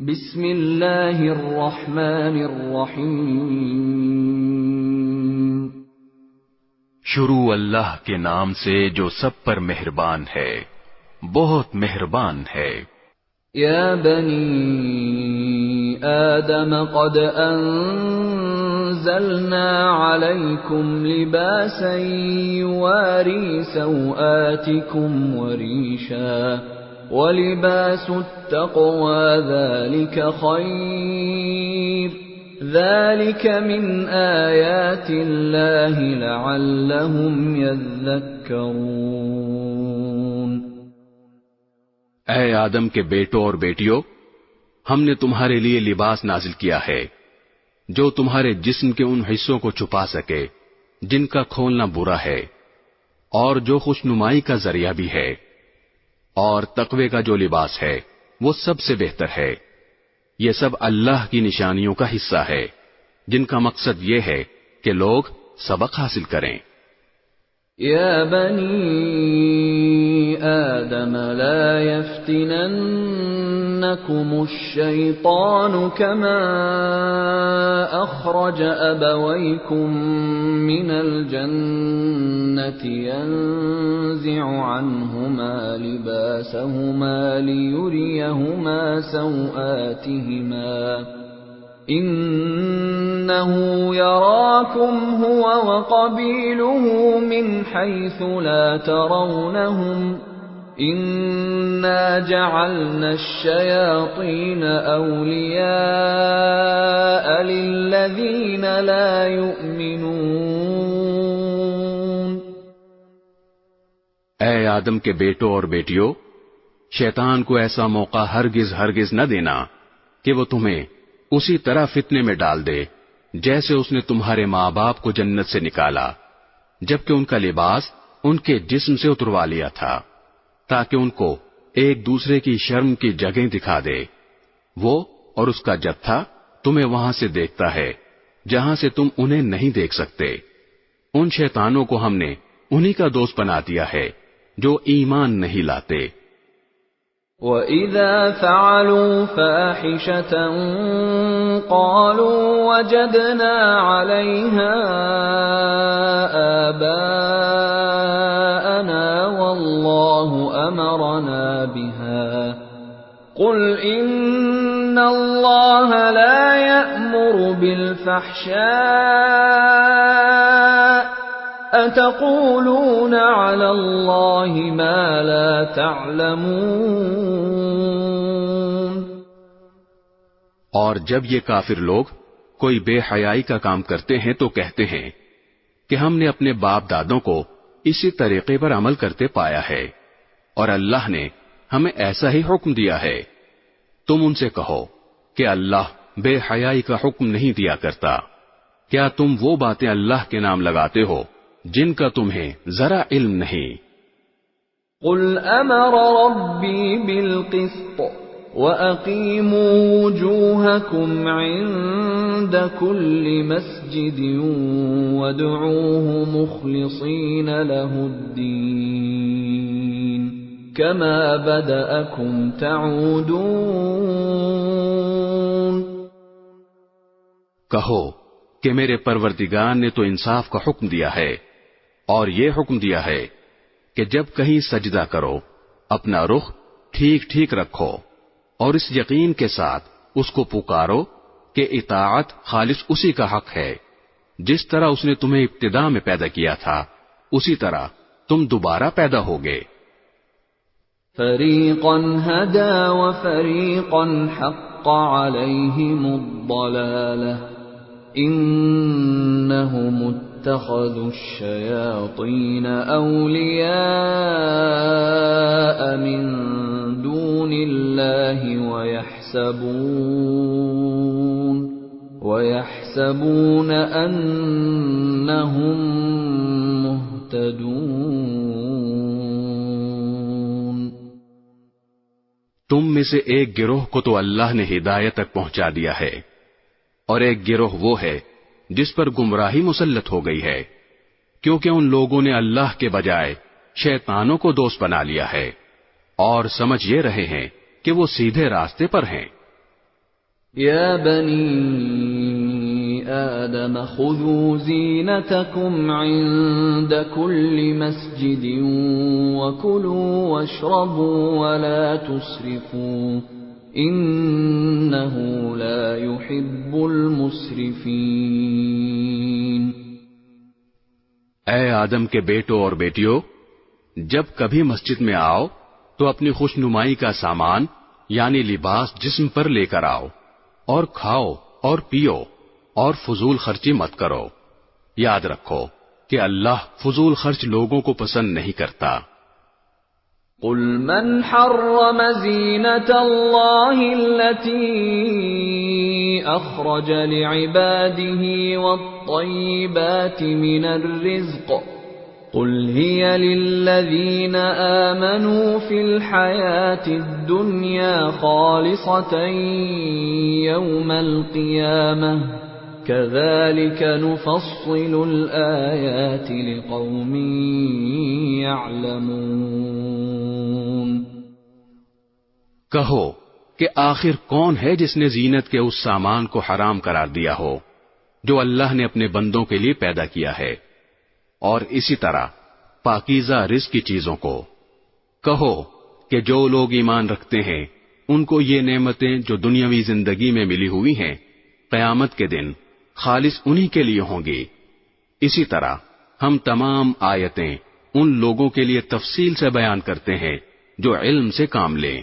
بسم اللہ الرحمن الرحیم شروع اللہ کے نام سے جو سب پر مہربان ہے، بہت مہربان ہے۔ یا بنی آدم قد انزلنا علیکم لباسا یواری سوآتکم وریشا وَلِبَاسُ التَّقْوَى ذَلِكَ خَيْرٌ ذَلِكَ مِنْ آيَاتِ اللَّهِ لَعَلَّهُمْ يَذَّكَّرُونَ۔ اے آدم کے بیٹوں اور بیٹیوں، ہم نے تمہارے لیے لباس نازل کیا ہے جو تمہارے جسم کے ان حصوں کو چھپا سکے جن کا کھولنا برا ہے، اور جو خوشنمائی کا ذریعہ بھی ہے، اور تقوی کا جو لباس ہے وہ سب سے بہتر ہے۔ یہ سب اللہ کی نشانیوں کا حصہ ہے جن کا مقصد یہ ہے کہ لوگ سبق حاصل کریں۔ یا بنی آدم لا يفتننکم الشیطان کما اخرج ابویکم من الجنة ينزع عنہما لباسہما لیریہما سوآتہما إِنَّهُ يَرَاكُمْ هُوَ وَقَبِيلُهُ مِنْ حَيْثُ لَا تَرَوْنَهُمْ إِنَّا جَعَلْنَا الشَّيَاطِينَ أَوْلِيَاءَ لِلَّذِينَ لَا يُؤْمِنُونَ۔ اے آدم کے بیٹوں اور بیٹیوں، شیطان کو ایسا موقع ہرگز نہ دینا کہ وہ تمہیں اسی طرح فتنے میں ڈال دے جیسے اس نے تمہارے ماں باپ کو جنت سے نکالا جبکہ ان کا لباس ان کے جسم سے اتروا لیا تھا، تاکہ ان کو ایک دوسرے کی شرم کی جگہیں دکھا دے۔ وہ اور اس کا جتھا تمہیں وہاں سے دیکھتا ہے جہاں سے تم انہیں نہیں دیکھ سکتے۔ ان شیطانوں کو ہم نے انہی کا دوست بنا دیا ہے جو ایمان نہیں لاتے۔ وَإِذَا فَعَلُوا فَاحِشَةً قَالُوا وَجَدْنَا عَلَيْهَا آبَاءَنَا وَاللَّهُ أَمَرَنَا بِهَا قُلْ إِنَّ اللَّهَ لَا يَأْمُرُ بِالْفَحْشَاءِ أَتَقُولُونَ عَلَى اللَّهِ مَا لَا تَعْلَمُونَ۔ اور جب یہ کافر لوگ کوئی بے حیائی کا کام کرتے ہیں تو کہتے ہیں کہ ہم نے اپنے باپ دادوں کو اسی طریقے پر عمل کرتے پایا ہے اور اللہ نے ہمیں ایسا ہی حکم دیا ہے۔ تم ان سے کہو کہ اللہ بے حیائی کا حکم نہیں دیا کرتا۔ کیا تم وہ باتیں اللہ کے نام لگاتے ہو جن کا تمہیں ذرا علم نہیں؟ قل امر ربی بالقسط وَأَقِيمُوا وُجُوهَكُمْ عِندَ كُلِّ مَسْجِدٍ وَادْعُوهُ مُخْلِصِينَ لَهُ الدِّينَ كَمَا بَدَأَكُمْ تَعُودُونَ۔ کہو کہ میرے پروردگار نے تو انصاف کا حکم دیا ہے اور یہ حکم دیا ہے کہ جب کہیں سجدہ کرو اپنا رخ ٹھیک ٹھیک رکھو اور اس یقین کے ساتھ اس کو پکارو کہ اطاعت خالص اسی کا حق ہے، جس طرح اس نے تمہیں ابتدا میں پیدا کیا تھا اسی طرح تم دوبارہ پیدا ہوگے۔ فریقا ہدی وفریقا حق علیہم الضلالہ انہم اتخذوا الشیاطین اولیاء من دون اللہ ویحسبون انہم مہتدون۔ تم میں سے ایک گروہ کو تو اللہ نے ہدایت تک پہنچا دیا ہے اور ایک گروہ وہ ہے جس پر گمراہی مسلط ہو گئی ہے، کیونکہ ان لوگوں نے اللہ کے بجائے شیطانوں کو دوست بنا لیا ہے اور سمجھ یہ رہے ہیں کہ وہ سیدھے راستے پر ہیں۔ يا بني آدم خذوا زينتكم عند كل مسجد وكلوا واشربوا ولا تسرفوا إنه لا يحب المسرفين. اے آدم کے بیٹوں اور بیٹیوں، جب کبھی مسجد میں آؤ تو اپنی خوش نمائی کا سامان یعنی لباس جسم پر لے کر آؤ، اور کھاؤ اور پیو اور فضول خرچی مت کرو. یاد رکھو کہ اللہ فضول خرچ لوگوں کو پسند نہیں کرتا. قل من حرم زینة اللہ التي اخرج لعباده والطیبات من الرزق قل هي للذین آمنوا في الحياة الدنيا خالصة يوم القيامة كذلك نفصل الآيات لقوم يعلمون. کہو کہ آخر کون ہے جس نے زینت کے اس سامان کو حرام قرار دیا ہو جو اللہ نے اپنے بندوں کے لیے پیدا کیا ہے، اور اسی طرح پاکیزہ رزق کی چیزوں کو. کہو کہ جو لوگ ایمان رکھتے ہیں ان کو یہ نعمتیں جو دنیاوی زندگی میں ملی ہوئی ہیں قیامت کے دن خالص انہی کے لیے ہوں گی. اسی طرح ہم تمام آیتیں ان لوگوں کے لیے تفصیل سے بیان کرتے ہیں جو علم سے کام لیں.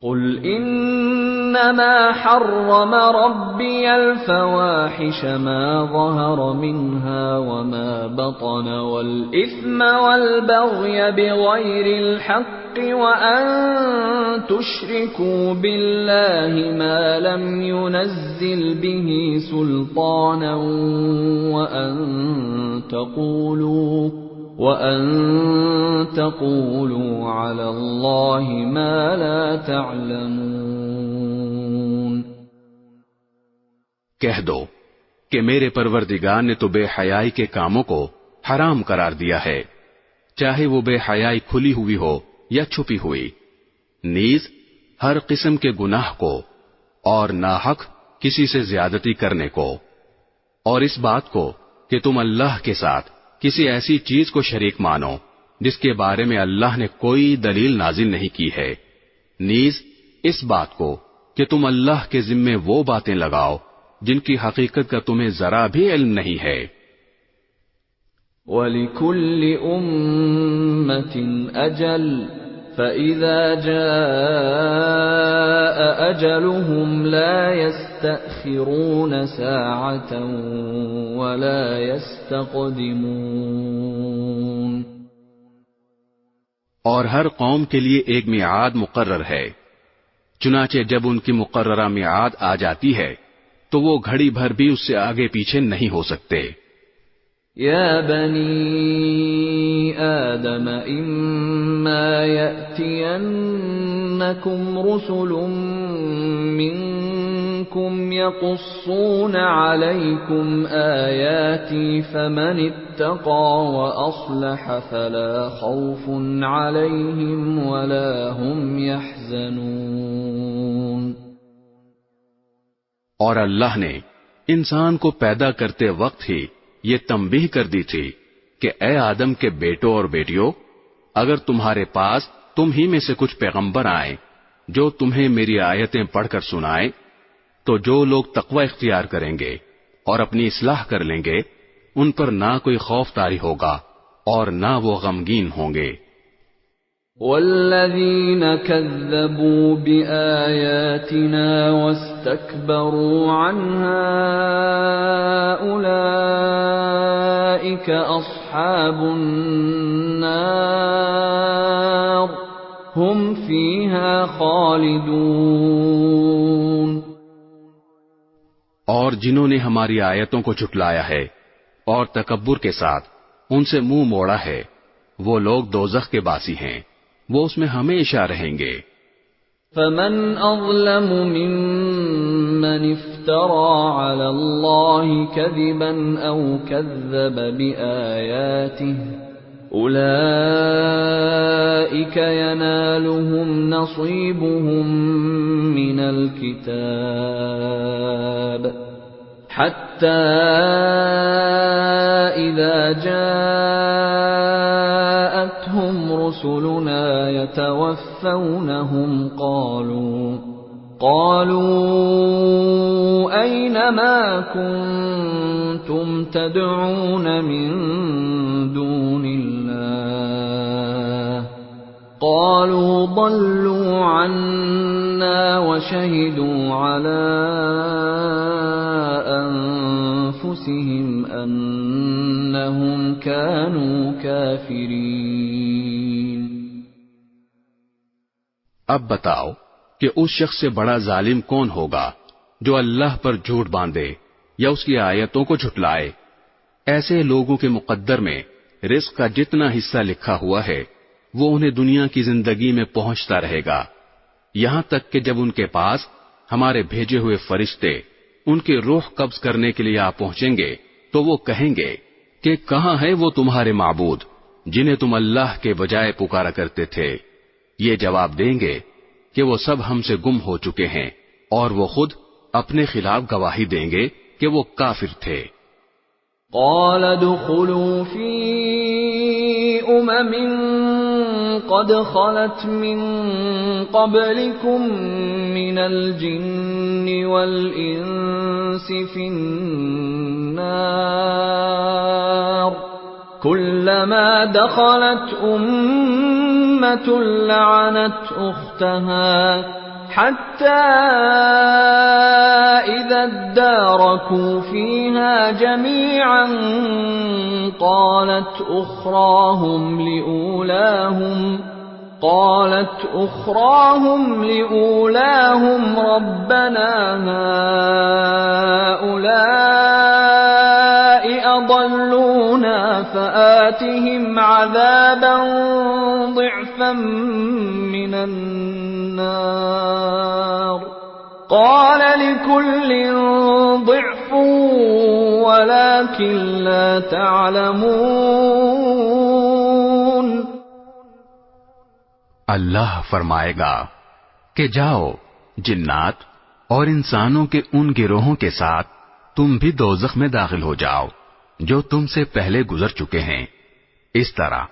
قل انما حرم ربي الفواحش ما ظهر منها وما بطن والاثم والبغي بغير الحق وان تشركوا بالله ما لم ينزل به سلطانا وَأَن تَقُولُوا عَلَى اللَّهِ مَا لَا تَعْلَمُونَ. کہہ دو کہ میرے پروردگار نے تو بے حیائی کے کاموں کو حرام قرار دیا ہے، چاہے وہ بے حیائی کھلی ہوئی ہو یا چھپی ہوئی، نیز ہر قسم کے گناہ کو اور ناحق کسی سے زیادتی کرنے کو، اور اس بات کو کہ تم اللہ کے ساتھ کسی ایسی چیز کو شریک مانو جس کے بارے میں اللہ نے کوئی دلیل نازل نہیں کی ہے، نیز اس بات کو کہ تم اللہ کے ذمے وہ باتیں لگاؤ جن کی حقیقت کا تمہیں ذرا بھی علم نہیں ہے. وَلِكُلِّ أُمَّةٍ أَجَلٌ فَإِذَا جَاءَ أَجَلُهُمْ لَا يَسْتَأْخِرُونَ سَاعَةً وَلَا يَسْتَقْدِمُونَ. اور ہر قوم کے لیے ایک میعاد مقرر ہے، چنانچہ جب ان کی مقررہ میعاد آ جاتی ہے تو وہ گھڑی بھر بھی اس سے آگے پیچھے نہیں ہو سکتے. يا بني آدم إما يأتينكم رسل منكم يقصون عليكم آياتي فمن اتقى وأصلح فلا خوف عليهم ولا هم يحزنون. اور اللہ نے انسان کو پیدا کرتے وقت ہی یہ تنبیہ کر دی تھی کہ اے آدم کے بیٹوں اور بیٹیوں، اگر تمہارے پاس تم ہی میں سے کچھ پیغمبر آئیں جو تمہیں میری آیتیں پڑھ کر سنائیں تو جو لوگ تقوی اختیار کریں گے اور اپنی اصلاح کر لیں گے ان پر نہ کوئی خوف طاری ہوگا اور نہ وہ غمگین ہوں گے. والذین کذبوا بآیاتنا واستکبروا عنها اولئک اصحاب النار هم فیہا خالدون. اور جنہوں نے ہماری آیتوں کو جھٹلایا ہے اور تکبر کے ساتھ ان سے منہ موڑا ہے وہ لوگ دوزخ کے باسی ہیں، وہ اس میں ہمیشہ رہیں گے. فمن اظلم ممن افترى على الله كذبا او كذب بآياته أولئك ينالهم نصيبهم من الكتاب حتى إذا جاءتهم رسلنا يتوفونهم قالوا أين ما كنتم تدعون من دون الله قالوا ضلوا عنا وشهدوا على أنفسهم أنهم كانوا كافرين۔ اب بتاؤ کہ اس شخص سے بڑا ظالم کون ہوگا جو اللہ پر جھوٹ باندھے یا اس کی آیتوں کو جھٹلائے۔ ایسے لوگوں کے مقدر میں رزق کا جتنا حصہ لکھا ہوا ہے وہ انہیں دنیا کی زندگی میں پہنچتا رہے گا، یہاں تک کہ جب ان کے پاس ہمارے بھیجے ہوئے فرشتے ان کی روح قبض کرنے کے لیے آ پہنچیں گے تو وہ کہیں گے کہ کہاں ہے وہ تمہارے معبود جنہیں تم اللہ کے بجائے پکارا کرتے تھے؟ یہ جواب دیں گے کہ وہ سب ہم سے گم ہو چکے ہیں، اور وہ خود اپنے خلاف گواہی دیں گے کہ وہ کافر تھے۔ قال ادخلوا في قد خلت من قبلكم من الجن والإنس في النار كلما دخلت أمة لعنت أختها حتى إذا اداركوا فيها جميعا قالت أخراهم لأولاهم ربنا هؤلاء أضلونا فآتهم عذابا ضعفا من النار قال لكل ضعف ولكن لا تعلمون۔ اللہ فرمائے گا کہ جاؤ جنات اور انسانوں کے ان گروہوں کے ساتھ تم بھی دوزخ میں داخل ہو جاؤ جو تم سے پہلے گزر چکے ہیں۔ اس طرح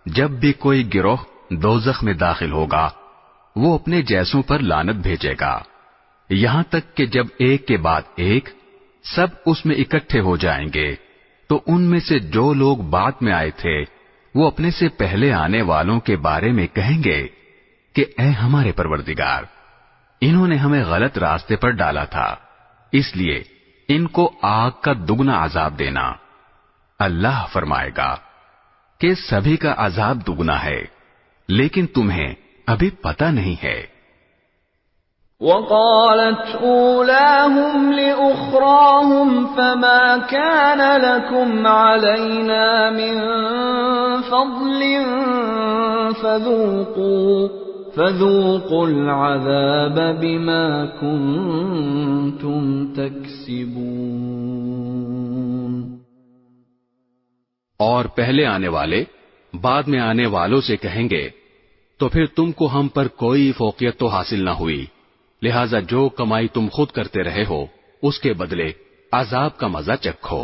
جب بھی کوئی گروہ دوزخ میں داخل ہوگا وہ اپنے جیسوں پر لعنت بھیجے گا، یہاں تک کہ جب ایک کے بعد ایک سب اس میں اکٹھے ہو جائیں گے تو ان میں سے جو لوگ بعد میں آئے تھے وہ اپنے سے پہلے آنے والوں کے بارے میں کہیں گے کہ اے ہمارے پروردگار، انہوں نے ہمیں غلط راستے پر ڈالا تھا، اس لیے ان کو آگ کا دگنا عذاب دینا۔ اللہ فرمائے گا کہ سبھی کا عذاب دگنا ہے، لیکن تمہیں ابھی پتہ نہیں ہے۔ وقالت أولاهم لأخراهم فما كان لكم علينا من فضل فذوقوا العذاب بما كنتم تكسبون۔ اور پہلے آنے والے بعد میں آنے والوں سے کہیں گے تو پھر تم کو ہم پر کوئی فوقیت تو حاصل نہ ہوئی، لہذا جو کمائی تم خود کرتے رہے ہو اس کے بدلے عذاب کا مزہ چکھو۔